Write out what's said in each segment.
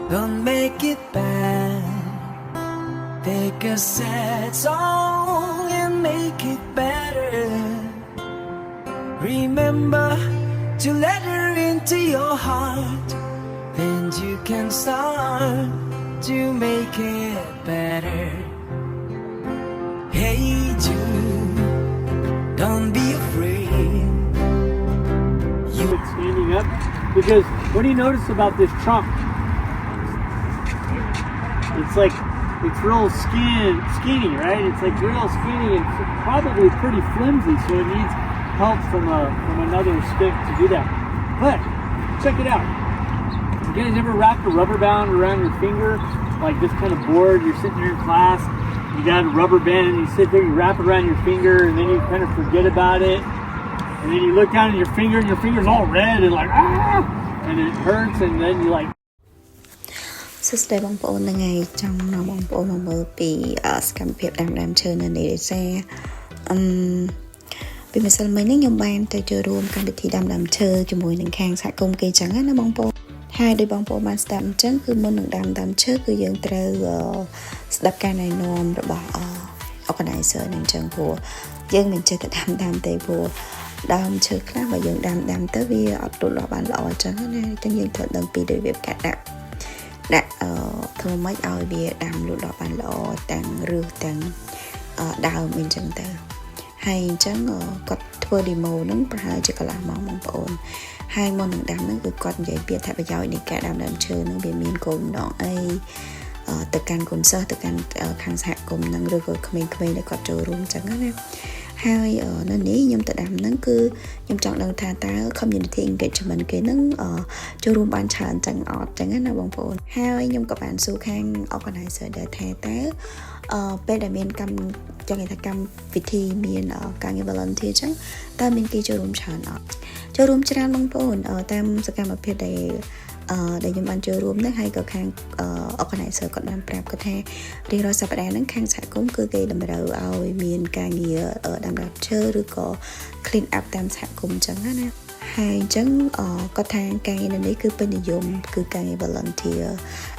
Don't make it bad. Take a sad song and make it better. Remember to let her into your heart. Then you can start to make it better. Hey Jude, don't be afraid. It's standing up because what do you notice about this trunk? It's real skinny, right? It's like real skinny and probably pretty flimsy, so it needs help from another stick to do that. But check it out. You guys ever wrapped a rubber band around your finger? Like this kind of board, you're sitting there in class, you got a rubber band and you sit there, you wrap it around your finger and then you kind of forget about it. And then you look down at your finger and your finger's all red and like, ah! And it hurts and then you like សួស្តីបងប្អូនថ្ងៃចង់នាំបងប្អូនមកមើលពីសកម្មភាពដាំឈើនៅនេះដោយសារពីម្សិលមិញនេះខ្ញុំបានទៅចូលរួមកម្មវិធីដាំឈើជាមួយនឹងខាងសហគមន៍គេចឹងណាបងប្អូនហើយដោយបងប្អូនបានស្ដាប់អញ្ចឹងគឺមុននឹងដាំឈើគឺយើងត្រូវស្ដាប់ការណែនាំរបស់ organizer នឹងអញ្ចឹងព្រោះយើងមិនចេះតែដាំទេព្រោះដើមឈើខ្លះបើយើងដាំទៅវាអត់លូតលាស់បានល្អអញ្ចឹងណាអញ្ចឹងយើងត្រូវដឹងពីរបៀបការដាក់ធ្វើម៉េចឲ្យវាដាំលូតលាស់បានល្អទាំងឫសទាំងដើមអញ្ចឹងទៅហើយអញ្ចឹងគាត់ធ្វើ demo ហ្នឹងប្រហែលជាកន្លះម៉ោងបងប្អូនហើយមុននឹងដាំហ្នឹងគឺគាត់និយាយពីអត្ថប្រយោជន៍នៃការដាំដើមឈើហ្នឹងវាមានគោលបំណងអីទៅកាន់កូនសិស្សទៅកាន់ខាងសហគមន៍ហ្នឹងឬក៏ក្មេងៗដែលគាត់ចូលរួមអញ្ចឹងណាហើយនៅនេះខ្ញុំទៅដាំហ្នឹងគឺខ្ញុំចង់ដឹងថាតើ community engagement គេហ្នឹងចូលរួមបានច្រើនចឹងអត់ចឹងណាបងប្អូនហើយខ្ញុំក៏បានសួរខាង organizer ដែរថាតើពេលដែលមានចង់និយាយថាកម្មវិធីមានការងារ volunteer ចឹងតើមានគេចូលរួមច្រើនអត់ចូលរួមច្រើនបងប្អូនតាមសកម្មភាពដែលខ្ញុំបានចូលរួមហ្នឹងហើយក៏ខាង organizer គាត់បានប្រាប់គាត់ថារៀងរាល់សប្តាហ៍ហ្នឹងខាងសហគមន៍គឺគេតម្រូវឲ្យមានការងារដាំឈើឬក៏ clean up តាមសហគមន៍អញ្ចឹងណាហើយអញ្ចឹងគាត់ថាការងារនេះគឺពេញនិយមគឺការងារ volunteer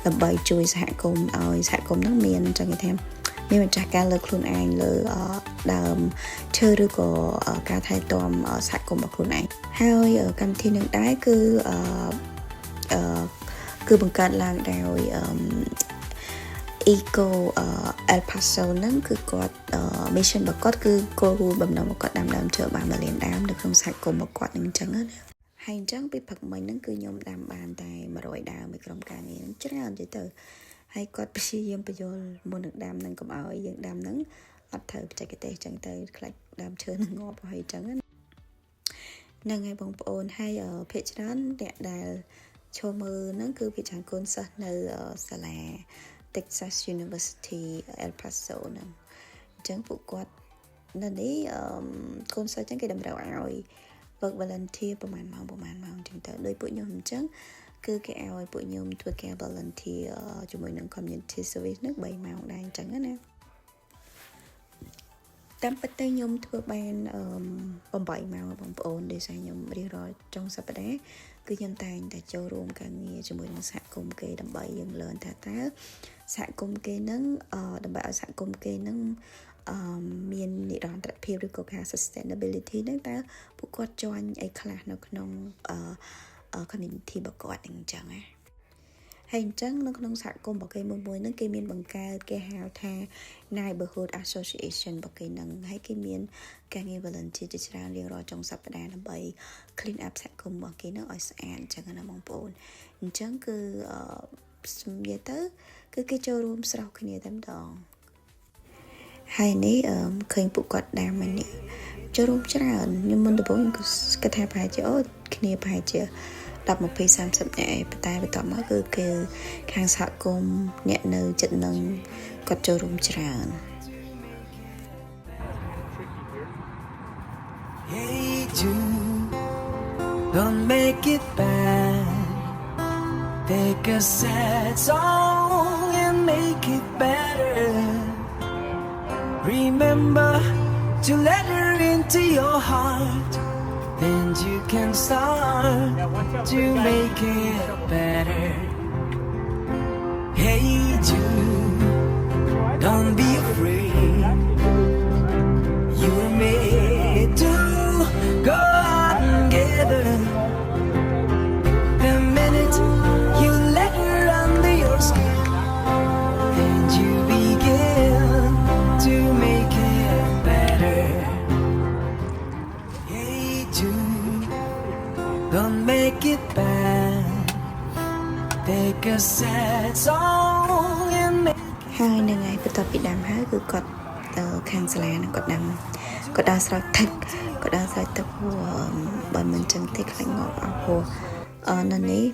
ដើម្បីជួយសហគមន៍ឲ្យសហគមន៍ហ្នឹងមានអញ្ចឹងគេថាមានម្ចាស់ការលើខ្លួនឯងលើដើមឈើឬក៏ការថែទាំសហគមន៍របស់ខ្លួនឯងហើយកម្មវិធីនឹងដែរគឺបង្កើតឡើងដោយ Eco El Paso ហ្នឹងគឺគាត់ mission របស់គាត់គឺគោលបំណងរបស់គាត់ដាំដើមឈើបាន1លានដើមនៅក្នុងសហគមន៍របស់គាត់ហ្នឹងអញ្ចឹងណាហើយអញ្ចឹងពីព្រឹកមិញហ្នឹងគឺខ្ញុំដាំបានតែ100ដើមនៅក្រុមការងារហ្នឹងច្រើនទៅហើយគាត់ព្យាយាមបញ្យល់មុននឹងដាំហ្នឹងកុំឲ្យយើងដាំហ្នឹងអត់ត្រូវបច្ចេកទេសអញ្ចឹងទៅខ្លាចដើមឈើនឹងងាប់ហើយអញ្ចឹងហ្នឹងហើយបងប្អូនហើយភាគច្រើនអ្នកដែលចូលមើលហ្នឹងគឺភាគច្រើនកូនសិស្សនៅសាលា Texas University El Paso ហ្នឹងអញ្ចឹងពួកគាត់នៅនេះកូនសិស្សអញ្ចឹងគេតម្រូវឲ្យ work volunteer ប្រហែលម៉ោងអញ្ចឹងទៅដោយពួកខ្ញុំអញ្ចឹងគឺគេឲ្យពួកខ្ញុំធ្វើការ volunteer ជាមួយនឹង community service ហ្នឹង3ម៉ោងដែរអញ្ចឹងណាតាមពិតទៅខ្ញុំធ្វើបាន8ម៉ោងបងប្អូនដោយសារខ្ញុំរៀងរាល់ចុងសប្តាហ៍គឺខ្ញុំតែងតែចូលរួមការងារជាមួយនឹងសហគមន៍គេដើម្បីយើង learn ថាតើសហគមន៍គេហ្នឹងដើម្បីឲ្យសហគមន៍គេហ្នឹងមាននិរន្តរភាពឬក៏ការ sustainability ហ្នឹងតើពួកគាត់ join អីខ្លះនៅក្នុង community របស់គាត់អញ្ចឹងណាហើយអញ្ចឹងនៅក្នុងសហគមន៍របស់គេមួយហ្នឹងគេមានបង្កើតគេហៅថា neighborhood association របស់គេហ្នឹងហើយគេមានការងារ volunteer ជាច្រើនរៀងរាល់ចុងសប្តាហ៍ដើម្បី clean up សហគមន៍របស់គេហ្នឹងឲ្យស្អាតអញ្ចឹងណាបងប្អូនអញ្ចឹងគឺនិយាយទៅគឺគេចូលរួមស្រោះគ្នាតែម្ដងហើយនេះឃើញពួកគាត់ដាំនេះចូលរួមច្រើនខ្ញុំមុនដំបូងខ្ញុំគិតថាប្រហែលជាគ្នាប្រហែលជា10 20 30នាក់តែបន្ទាប់មកគឺគេខាងសហគមន៍អ្នកនៅចិត្តនឹងគាត់ចូលរួមច្រើន Hey Jude, don't make it bad. Take a sad song and make it better. Remember to let her into your heart. Then you can start to make it better. Hey Jude, don't be afraid. You were made to go out and get her. The minute you let her under your skin, and you begin to make it better. Hey Jude, don't make it bad. Take a sad song and make ហើយនៅថ្ងៃបន្ទាប់ពីដាំហើយគឺគាត់ខាងសាលានឹងគាត់ដាំគាត់ដើរស្រោចទឹកគាត់ដើរស្រោចទឹកព្រោះបើមិនចឹងទេខ្លាញ់ងាប់អស់ព្រោះនៅនេះ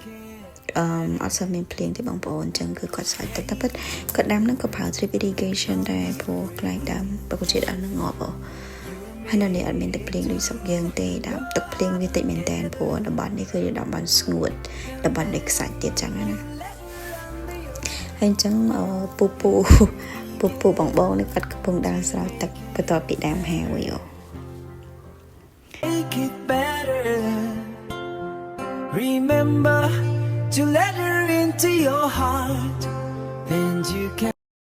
អត់សូវមានភ្លៀងទេបងប្អូនអញ្ចឹងគឺគាត់ស្រោចទឹកតែពិតគាត់ដាំនឹងក៏ប្រើ drip irrigation ដែរព្រោះខ្លាញ់ដាំប្រកបជាអត់នឹងងាប់អស់ហើយនៅនេះអត់មានទឹកភ្លៀងដូចស្រុកយើងទេដាំទឹកភ្លៀងវាតិចមែនតើព្រោះតំបន់នេះគឺជាតំបន់ស្ងួតតំបន់នេះខ្សាច់ទៀតចឹងណាហើយអញ្ចឹងពូបងនេះគាត់កំពុងដើរស្រោចទឹកបន្ទាប់ពីដាំហើយ it better. Remember to let her into your heart, then you can